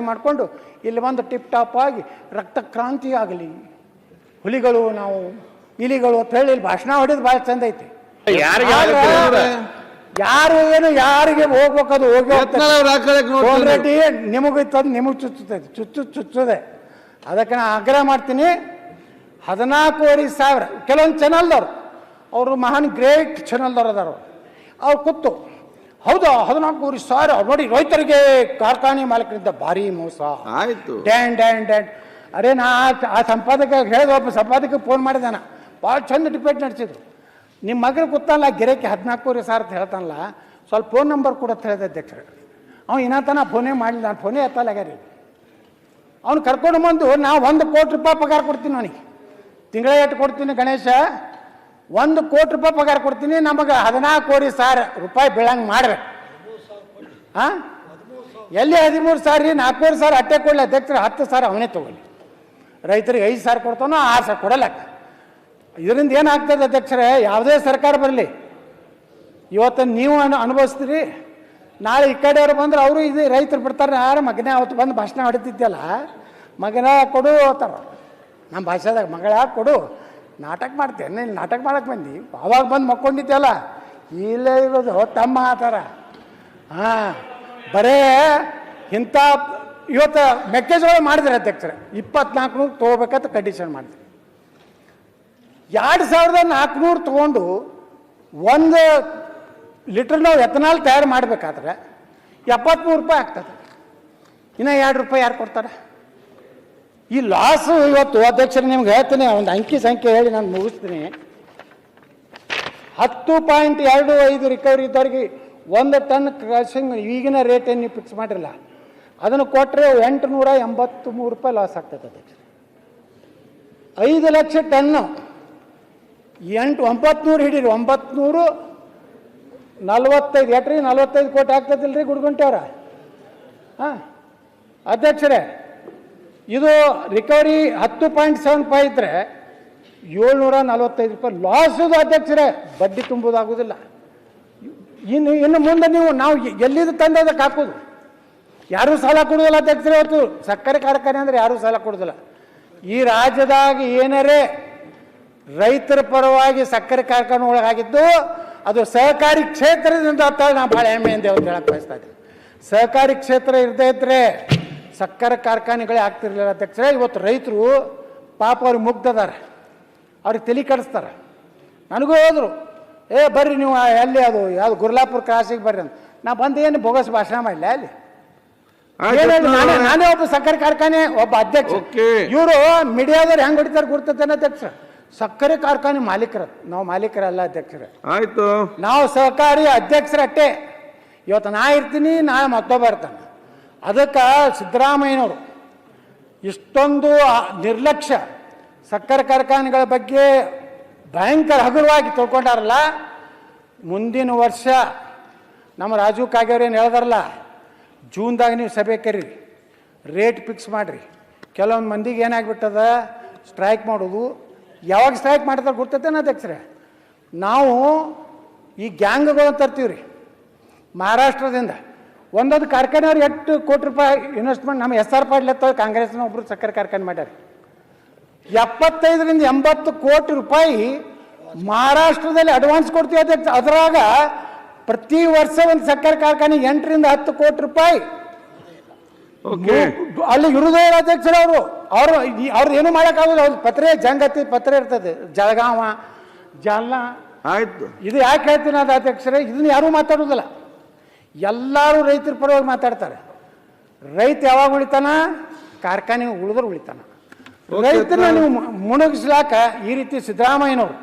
ಜಾಸ್ತಿ ಮಾಡಿಕೊಂಡು ಇಲ್ಲಿ ಬಂದು ಟಿಪ್ ಟಾಪ್ ಆಗಿ ರಕ್ತ ಕ್ರಾಂತಿ ಆಗಲಿ, ಹುಲಿಗಳು ನಾವು ಇಲಿಗಳು ಅಂತ ಹೇಳಿ ಇಲ್ಲಿ ಭಾಷಣ ಹೊಡೆದು ಭಾಳ ಚಂದ ಐತಿ. ಯಾರು ಏನು ಯಾರಿಗೆ ಹೋಗ್ಬೇಕದು ಹೋಗಿ ರೆಡ್ಡಿ ನಿಮಗೆ ತಂದು ನಿಮಗೆ ಚುಚ್ಚುತ್ತದೆ, ಚುಚ್ಚುತ್ತದೆ. ಅದಕ್ಕೆ ನಾನು ಆಗ್ರಹ ಮಾಡ್ತೀನಿ, 14,500 ಕೆಲವೊಂದು ಚಾನಲ್ದವ್ರು ಅವರು ಮಹಾನ್ ಗ್ರೇಟ್ ಚಾನಲ್ದವ್ರು ಅದಾರ, ಅವ್ರು ಕೂತು ಹೌದಾ 14,500 ನೋಡಿ ರೈತರಿಗೆ ಕಾರ್ಖಾನೆ ಮಾಲೀಕರಿಂದ ಭಾರಿ ಮೋಸ ಆಯ್ತು ಡ್ಯಾನ್ ಡ್ಯಾನ್ ಡ್ಯಾನ್. ಅರೆ ನಾ ಆ ಸಂಪಾದಕ ಹೇಳಿದ, ಒಬ್ಬ ಸಂಪಾದಕ ಫೋನ್ ಮಾಡಿದಾನ, ಭಾಳ ಚಂದ ಡಿಬೇಟ್ ನಡೆಸಿದ್ರು. ನಿಮ್ಮ ಮಗಳು ಗೊತ್ತಲ್ಲ ಗಿರಕ್ಕೆ 14,500 ಅಂತ ಹೇಳ್ತಾನಲ್ಲ, ಸ್ವಲ್ಪ ಫೋನ್ ನಂಬರ್ ಕೂಡ ಅಂತ ಹೇಳಿದೆ ಅಧ್ಯಕ್ಷರು. ಅವ್ನು ಇನ್ನತನ ಫೋನೇ ಮಾಡಲಿಲ್ಲ, ನಾನು ಫೋನೇ ಎತ್ತಲಾಗ್ಯಾರಿ. ಅವ್ನು ಕರ್ಕೊಂಡು ಬಂದು ನಾವು 1 ಕೋಟಿ ರೂಪಾಯಿ ಪಗಾರ ಕೊಡ್ತೀನಿ, ಅವನಿಗೆ ತಿಂಗಳ ಎಷ್ಟು ಕೊಡ್ತೀನಿ ಗಣೇಶ, 1 ಕೋಟಿ ರೂಪಾಯಿ ಪಗಾರ ಕೊಡ್ತೀನಿ, ನಮಗೆ 14,000 ರೂಪಾಯಿ ಬೀಳಂಗೆ ಮಾಡ್ಬೇಕು. ಹಾಂ ಎಲ್ಲಿ 13,000 4,000 ಅಟ್ಟೆ ಕೊಡಲಿ ಅಧ್ಯಕ್ಷರು, 10,000 ಅವನೇ ತೊಗೊಳ್ಳಿ. ರೈತರಿಗೆ 5,000 ಕೊಡ್ತಾನೋ 6,000 ಕೊಡಲ್ಲ. ಇದರಿಂದ ಏನಾಗ್ತದೆ ಅಧ್ಯಕ್ಷರೇ, ಯಾವುದೇ ಸರ್ಕಾರ ಬರಲಿ, ಇವತ್ತು ನೀವು ಅನುಭವಿಸ್ತೀರಿ, ನಾಳೆ ಈ ಕಡೆಯವರು ಬಂದ್ರೆ ಅವರು ಇದು ರೈತರು ಬಿಡ್ತಾರೆ. ಯಾರು ಮಗನೇ ಅವತ್ತು ಬಂದು ಭಾಷಣ ಹೊಡಿತಿದ್ದಲ್ಲ, ಮಗನ ಕೊಡು ಅಂತಾರ ನಮ್ಮ ಭಾಷೆದಾಗ, ಮಗಳ ಕೊಡು, ನಾಟಕ ಮಾಡ್ತೇನೆ, ನೀನು ನಾಟಕ ಮಾಡಕ್ಕೆ ಬಂದು ಅವಾಗ ಬಂದು ಮಕ್ಕೊಂಡಿದ್ದಲ್ಲ, ಇಲ್ಲೇ ಇರೋದು ತಮ್ಮ ಆ ಥರ. ಹಾಂ ಬರೇ ಇಂಥ ಇವತ್ತು ಮೆಕ್ಕೆಜೋಳ ಮಾಡಿದ್ರೆ ಅಧ್ಯಕ್ಷರೇ 24,000 ತೊಗೋಬೇಕಂತ ಕಂಡೀಷನ್ ಮಾಡಿದ್ರು. 2,400 ತೊಗೊಂಡು 1 ಲೀಟ್ರ್ ನಾವು ಎಥನಾಲ್ ತಯಾರು ಮಾಡಬೇಕಾದ್ರೆ 73 ರೂಪಾಯಿ ಆಗ್ತದೆ. ಇನ್ನು 2 ರೂಪಾಯಿ ಯಾರು ಕೊಡ್ತಾರೆ? ಈ ಲಾಸು ಇವತ್ತು ಅಧ್ಯಕ್ಷರು ನಿಮ್ಗೆ ಹೇಳ್ತೀನಿ, ಒಂದು ಅಂಕಿ ಸಂಖ್ಯೆ ಹೇಳಿ ನಾನು ಮುಗಿಸ್ತೀನಿ. 10.25 ರಿಕವರಿ ಇದ್ದವ್ರಿಗೆ 1 ಟನ್ ಕ್ರಷಿಂಗ್ ಈಗಿನ ರೇಟ್ ಏನು ನೀವು ಫಿಕ್ಸ್ ಮಾಡಿರಲ್ಲ, ಅದನ್ನು ಕೊಟ್ಟರೆ 883 ರೂಪಾಯಿ ಲಾಸ್ ಆಗ್ತದೆ ಅಧ್ಯಕ್ಷ. 5 ಲಕ್ಷ ಟನ್ನು 900 ಹಿಡೀರಿ, 945 ಎಟ್ರಿ 45 ಕೋಟಿ ಆಗ್ತದಿಲ್ಲ ರೀ ಗುಡ್ಗುಂಟೆಯವ್ರ. ಹಾಂ ಅಧ್ಯಕ್ಷರೇ, ಇದು ರಿಕವರಿ 10.75 ಇದ್ದರೆ 745 ರೂಪಾಯಿ ಲಾಸ್ ಇದು ಅಧ್ಯಕ್ಷರೇ, ಬಡ್ಡಿ ತುಂಬೋದಾಗೋದಿಲ್ಲ. ಇನ್ನು ಮುಂದೆ ನಾವು ಎಲ್ಲಿದ್ದು ತಂದದಕ್ಕೆ ಹಾಕೋದು? ಯಾರೂ ಸಾಲ ಕೊಡೋದಿಲ್ಲ ಅಧ್ಯಕ್ಷರೇ. ಇವತ್ತು ಸಕ್ಕರೆ ಕಾರ್ಖಾನೆ ಅಂದರೆ ಯಾರೂ ಸಾಲ ಕೊಡೋದಿಲ್ಲ. ಈ ರಾಜ್ಯದಾಗ ಏನಾರೇ ರೈತರ ಪರವಾಗಿ ಸಕ್ಕರೆ ಕಾರ್ಖಾನೆ ಒಳಗಾಗಿದ್ದು ಅದು ಸಹಕಾರಿ ಕ್ಷೇತ್ರದಿಂದ ಅಂತ ನಾನು ಭಾಳ ಹೆಮ್ಮೆಯಿಂದ ಅಂತ ಹೇಳಕ್ಕೆ ಬಯಸ್ತಾ ಇದ್ದೀನಿ. ಸಹಕಾರಿ ಕ್ಷೇತ್ರ ಇರದೇ ಇದ್ದರೆ ಸಕ್ಕರೆ ಕಾರ್ಖಾನೆಗಳೇ ಆಗ್ತಿರ್ಲಿಲ್ಲ ಅಧ್ಯಕ್ಷರೇ. ಇವತ್ತು ರೈತರು ಪಾಪ ಅವ್ರಿಗೆ ಮುಗ್ಧದಾರೆ, ಅವ್ರಿಗೆ ತಲೆ ಕೆಡಿಸ್ತಾರೆ. ನನಗೂ ಹೋದರು, ಬರ್ರಿ ನೀವು ಎಲ್ಲಿ ಅದು ಯಾವುದು ಗುರ್ಲಾಪುರ ಕ್ರಾಸಿಗೆ ಬರ್ರಿ ಅಂತ. ನಾ ಬಂದು ಏನು ಬೋಗಸ್ ಭಾಷಣ ಮಾಡಲಿ ಅಲ್ಲಿ? ನಾನೇ ಒಬ್ಬ ಸಕ್ಕರೆ ಕಾರ್ಖಾನೆ ಒಬ್ಬ ಅಧ್ಯಕ್ಷ. ಇವರು ಮೀಡಿಯಾದವ್ರು ಹೆಂಗೆ ಹೊಡಿತಾರೆ ಗುರ್ತೇನೆ ಅಧ್ಯಕ್ಷ, ಸಕ್ಕರೆ ಕಾರ್ಖಾನೆ ಮಾಲೀಕರ, ನಾವು ಮಾಲೀಕರಲ್ಲ ಅಧ್ಯಕ್ಷರೇ. ಆಯ್ತು, ನಾವು ಸಹಕಾರಿ ಅಧ್ಯಕ್ಷರಟ್ಟೆ. ಇವತ್ತು ನಾ ಇರ್ತೀನಿ, ನಾಳೆ ಮತ್ತೊಬ್ಬ ಇರ್ತಾನೆ. ಅದಕ್ಕೆ ಸಿದ್ದರಾಮಯ್ಯನವರು ಇಷ್ಟೊಂದು ನಿರ್ಲಕ್ಷ್ಯ ಸಕ್ಕರೆ ಕಾರ್ಖಾನೆಗಳ ಬಗ್ಗೆ ಭಯಂಕರ ಹಗುರವಾಗಿ ತಿಳ್ಕೊಂಡಾರಲ್ಲ. ಮುಂದಿನ ವರ್ಷ ನಮ್ಮ ರಾಜು ಕಾಗೇರಿ ಏನು ಹೇಳ್ದಾರಲ್ಲ, ಜೂನ್ದಾಗ ನೀವು ಸಭೆ ಕರೀರಿ, ರೇಟ್ ಫಿಕ್ಸ್ ಮಾಡಿರಿ. ಕೆಲವೊಂದು ಮಂದಿಗೆ ಏನಾಗ್ಬಿಟ್ಟದ ಸ್ಟ್ರೈಕ್ ಮಾಡೋದು. ಯಾವಾಗ ಸ್ಟ್ರೈಕ್ ಮಾಡ್ತಾರೆ ಗೊತ್ತೈತೇನ ಅಧ್ಯಕ್ಷರೇ? ನಾವು ಈ ಗ್ಯಾಂಗ್ಗಳು ತರ್ತೀವಿ ರೀ ಮಹಾರಾಷ್ಟ್ರದಿಂದ. ಒಂದೊಂದು ಕಾರ್ಖಾನೆಯವ್ರು 8 ಕೋಟಿ ರೂಪಾಯಿ ಇನ್ವೆಸ್ಟ್ಮೆಂಟ್ ನಮ್ಮ SR ಪಾಟೀಲ್ ಕಾಂಗ್ರೆಸ್ನ ಒಬ್ಬರು ಸಕ್ಕರೆ ಕಾರ್ಖಾನೆ ಮಾಡ್ಯಾರ. 75ರಿಂದ 80 ಕೋಟಿ ರೂಪಾಯಿ ಮಹಾರಾಷ್ಟ್ರದಲ್ಲಿ ಅಡ್ವಾನ್ಸ್ ಕೊಡ್ತೀವಿ ಅಧ್ಯಕ್ಷ. ಅದರಾಗ ಪ್ರತಿ ವರ್ಷ ಒಂದು ಸಕ್ಕರೆ ಕಾರ್ಖಾನೆ 8ರಿಂದ 10 ಕೋಟಿ ರೂಪಾಯಿ ಅಲ್ಲಿ ಇರುವುದೇ ಅಧ್ಯಕ್ಷರವರು. ಅವ್ರದ್ದು ಏನು ಮಾಡೋಕ್ಕಾಗೋದು. ಅವ್ರ ಪತ್ರೆ ಜಂಗತಿ ಪತ್ರೆ ಇರ್ತದೆ, ಜಳಗಾವ ಜಾಲ್ನಾ. ಆಯ್ತು, ಇದು ಯಾಕೆ ಹೇಳ್ತೀನಿ ಅದು ಅಧ್ಯಕ್ಷರೇ, ಇದನ್ನ ಯಾರೂ ಮಾತಾಡೋದಿಲ್ಲ. ಎಲ್ಲರೂ ರೈತರ ಪರವಾಗಿ ಮಾತಾಡ್ತಾರೆ. ರೈತ ಯಾವಾಗ ಉಳಿತಾನ? ಕಾರ್ಖಾನೆ ಉಳಿದ್ರೆ ಉಳಿತಾನ. ರೈತನ ನೀವು ಮುಣಗಿಸ್ಲಾಕ ಈ ರೀತಿ ಸಿದ್ದರಾಮಯ್ಯನವರು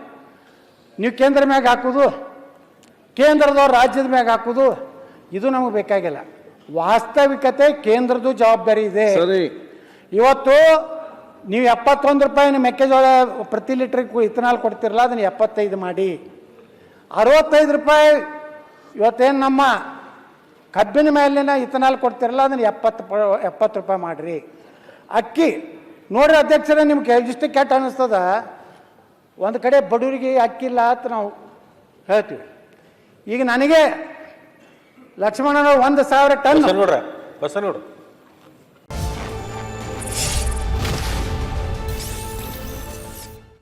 ನೀವು ಕೇಂದ್ರ ಮ್ಯಾಗ ಹಾಕೋದು, ಕೇಂದ್ರದವ್ರು ರಾಜ್ಯದ ಮ್ಯಾಗ ಹಾಕೋದು, ಇದು ನಮಗೆ ಬೇಕಾಗಿಲ್ಲ. ವಾಸ್ತವಿಕತೆ ಕೇಂದ್ರದ್ದು ಜವಾಬ್ದಾರಿ ಇದೆ. ಇವತ್ತು ನೀವು 71 ರೂಪಾಯಿನ ಮೆಕ್ಕೆಜೋಳ ಪ್ರತಿ ಲೀಟ್ರಿಗೆ ಇಥನಾಲ್ ಕೊಡ್ತಿರಲ್ಲ, ಅದನ್ನು 75 ಮಾಡಿ. 65 ರೂಪಾಯಿ ಇವತ್ತೇನು ನಮ್ಮ ಕಬ್ಬಿನ ಮೇಲಿನ ಇಥನಾಲ್ ಕೊಡ್ತಿರಲ್ಲ, ಅದನ್ನು 70 ರೂಪಾಯಿ ಮಾಡಿರಿ. ಅಕ್ಕಿ ನೋಡ್ರಿ ಅಧ್ಯಕ್ಷರೇ, ನಿಮ್ಗೆ ಇಷ್ಟು ಕೆಟ್ಟ ಅನ್ನಿಸ್ತದ. ಒಂದು ಕಡೆ ಬಡವರಿಗೆ ಅಕ್ಕಿ ಇಲ್ಲ ಅಂತ ನಾವು ಹೇಳ್ತೀವಿ. ಈಗ ನನಗೆ ಲಕ್ಷ್ಮಣನವರು 1,000 ಟನ್ ಬಸ ನೋಡ್ರಿ